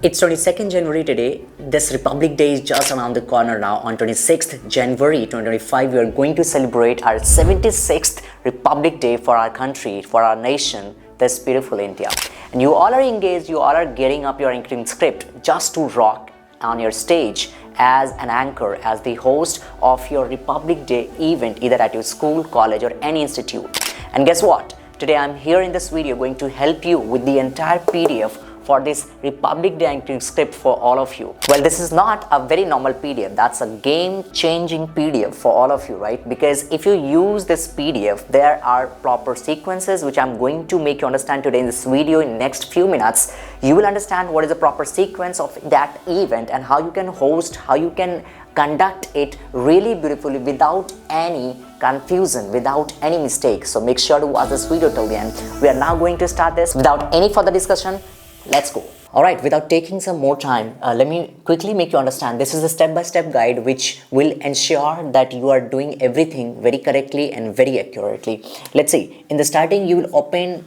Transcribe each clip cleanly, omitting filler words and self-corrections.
It's 22nd January today. This Republic Day is just around the corner now. On 26th January 2025, we are going to celebrate our 76th Republic Day for our country, for our nation, this beautiful India. And you all are engaged, you all are getting up your anchoring script just to rock on your stage as an anchor, as the host of your Republic Day event, either at your school, college, or any institute. And guess what? Today I'm here in this video going to help you with the entire PDF for this Republic Day anchoring script for all of you. Well, this is not a very normal PDF. That's a game-changing PDF for all of you, right? Because if you use this PDF, there are proper sequences which I'm going to make you understand today in this video. In next few minutes, you will understand what is the proper sequence of that event and how you can host, how you can conduct it really beautifully without any confusion, without any mistake. So make sure to watch this video till the end. We are now going to start this without any further discussion. Let's go. Alright, without taking some more time, let me quickly make you understand. This is a step-by-step guide which will ensure that you are doing everything very correctly and very accurately. Let's see, in the starting you will open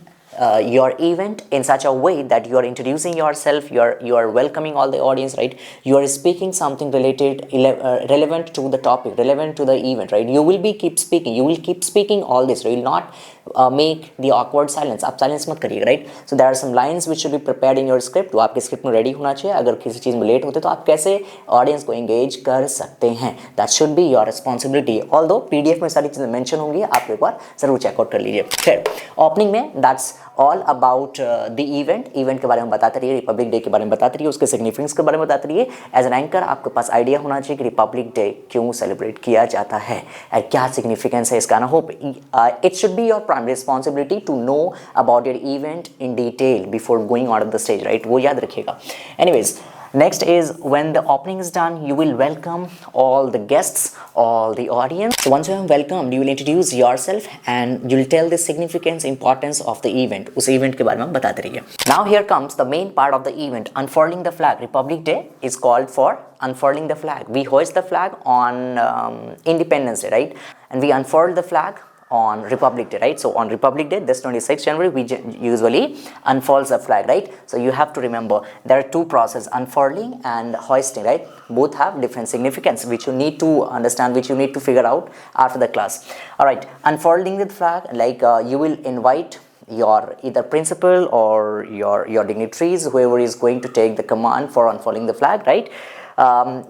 your event in such a way that you are introducing yourself, you are welcoming all the audience, right? You are speaking something related, relevant to the topic, relevant to the event, right? You will keep speaking all this, right? You will not make the awkward silence. आप silence मत करिएगा, right? So there are some lines which should be prepared in your script. तो आपके script में ready होना चाहिए. अगर किसी चीज़ में late होते तो आप कैसे audience को engage कर सकते हैं? That should be your responsibility. Although PDF में सारी चीज़ें mention होंगी, आप एक बार ज़रूर check out कर लीजिए. खैर, opening में that's all about the event के बारे में बताते रहिए, रिपब्लिक डे के बारे में बताते रहिए, उसके सिग्निफिकेंस के बारे में बताते रहिए. एज एन एंकर आपके पास आइडिया होना चाहिए कि रिपब्लिक डे क्यों सेलिब्रेट किया जाता है और क्या सिग्निफिकेंस है इसका. ना hope it should be your primary responsibility to know about your event in detail before going on the stage, right? वो याद रखिएगा. Anyways, next is when the opening is done, you will welcome all the guests, all the audience. So once you have welcomed, you will introduce yourself and you will tell the significance, importance of the event. उस event के बारे में बताते रहिए. Now here comes the main part of the event, unfurling the flag. Republic Day is called for unfurling the flag. We hoist the flag on Independence Day, right? And we unfurl the flag on Republic Day, right? So on Republic Day, this 26th January, we usually unfurls the flag, right? So you have to remember there are two processes, unfurling and hoisting, right? Both have different significance which you need to understand, which you need to figure out after the class. All right, unfurling the flag, like you will invite your either principal or your dignitaries, whoever is going to take the command for unfurling the flag, right?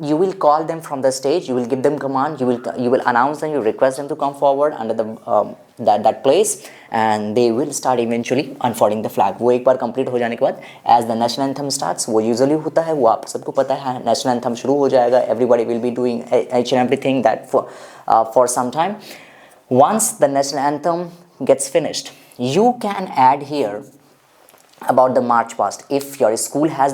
You will call them from the stage, you will give them command, you will announce them, you request them to come forward under the that place, and they will start eventually unfurling the flag. वो एक बार complete हो जाने के बाद as the national anthem starts, वो usually होता है, वो आप सबको पता है, national anthem शुरू हो जाएगा, everybody will be doing each and everything that for some time. Once the national anthem gets finished, you can add here about the march past. If your school has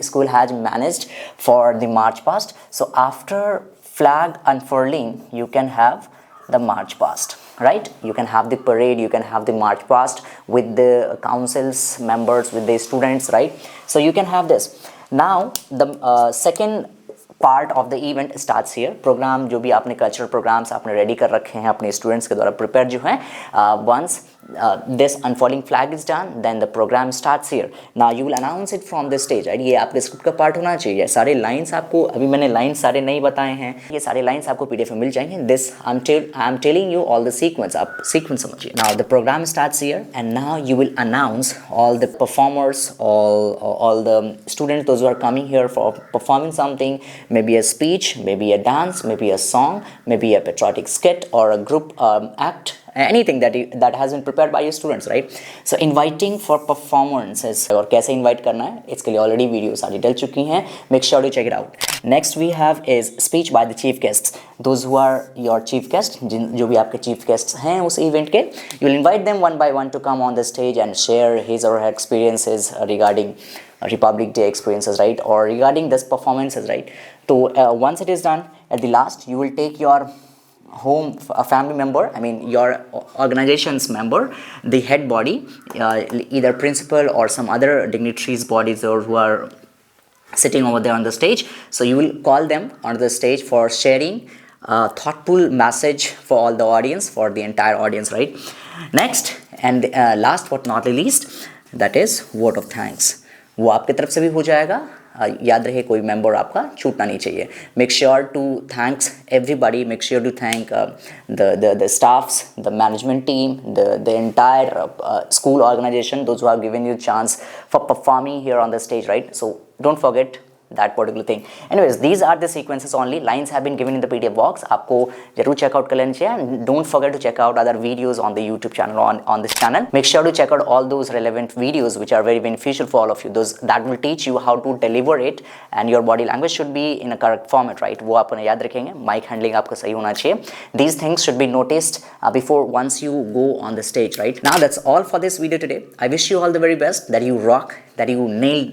school has managed for the march past, so after flag unfurling you can have the march past, right? You can have the parade, you can have the march past with the council's members, with the students, right? So you can have this. Now the second part of the event starts here. Program जो भी आपने cultural programs आपने ready कर रखे हैं अपने students के द्वारा prepare जो हैं, once this unfurling flag is done, then the program starts here. Now you will announce it from the stage, right? ये आपके script का part होना चाहिए. सारे lines आपको, अभी मैंने lines सारे नहीं बताए हैं, ये सारे lines आपको PDF में मिल जाएंगे. This I'm telling you all the sequence, आप sequence समझिए. Now the program starts here, and now you will announce all the performers, all the students, those who are coming here for performing something, maybe a speech, maybe a dance, maybe a song, maybe a patriotic skit or a group act, anything that has been prepared by your students, right? So inviting for performances, और कैसे invite करना है इसके लिए already videos सारी डल चुकी हैं. Make sure to check it out. Next we have is speech by the chief guests. Those who are your chief guests, जो भी आपके chief guests हैं उस event के, you will invite them one by one to come on the stage and share his or her experiences regarding Republic Day experiences, right? Or regarding this performances, right? So once it is done, at the last you will take your home a family member, I mean your organization's member, the head body, either principal or some other dignitaries bodies or who are sitting over there on the stage. So you will call them on the stage for sharing a thoughtful message for all the audience, for the entire audience, right? Next and last but not the least, that is vote of thanks. वो आपकी तरफ से भी हो जाएगा। याद रहे कोई मेंबर आपका छूटना नहीं चाहिए। Make sure to thanks everybody, make sure to thank the staffs, the management team, the entire school organization, those who have given you chance for performing here on the stage, right? So don't forget that particular thing. Anyways, these are the sequences only. Lines have been given in the PDF box. आपको जरूर checkout कर लेना चाहिए, and don't forget to check out other videos on the YouTube channel, on this channel. Make sure to check out all those relevant videos which are very beneficial for all of you. Those that will teach you how to deliver it, and your body language should be in a correct format, right? वो आपको याद रखेंगे, mic handling आपका सही होना चाहिए. These things should be noticed before once you go on the stage, right? Now that's all for this video today. I wish you all the very best, that you rock, that you nail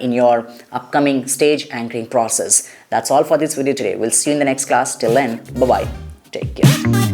in your upcoming stage anchoring process. That's all for this video today. We'll see you in the next class. Till then, bye bye. Take care.